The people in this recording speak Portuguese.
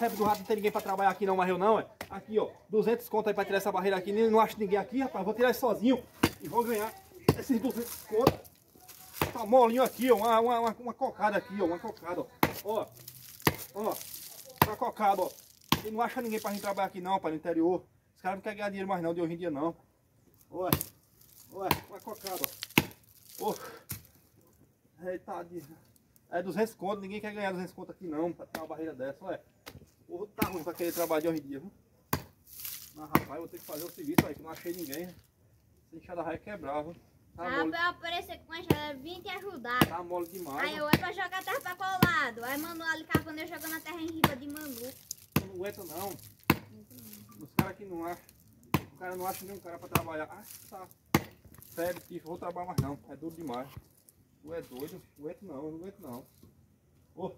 febre do rato, não tem ninguém pra trabalhar aqui não, mas eu não, é. Aqui, ó, 200 conto aí pra tirar essa barreira aqui. Não acho ninguém aqui, rapaz. Vou tirar isso sozinho e vou ganhar esses 200 conto. Tá molinho aqui, ó. Uma cocada aqui, ó. Uma cocada, ó. Ó, uma cocada, ó. E não acha ninguém pra vir trabalhar aqui não, para no interior. Os caras não querem ganhar dinheiro mais não, de hoje em dia não. Olha, uma cocada, ó. Eita, é 200 conto, ninguém quer ganhar 200 conto aqui não, pra ter uma barreira dessa, olha. O tá ruim pra querer trabalhar de hoje em dia, viu? Mas rapaz, eu vou ter que fazer o serviço aí, que não achei ninguém. Essa enxada vai quebrar, viu? Tá mole. Pra eu aparecer com a enxada, vim te ajudar. Tá mole demais. Aí eu é pra jogar a terra pra qual lado? Aí Manu ali cavando, eu jogando a terra em riba de Manu. Eu não aguento não. Os caras aqui não acham. O cara não acha nenhum cara pra trabalhar. Ah, tá. Sério, Tiff, vou trabalhar mais não. É duro demais. Tu é doido? Não aguento não, eu não aguento não. Ô.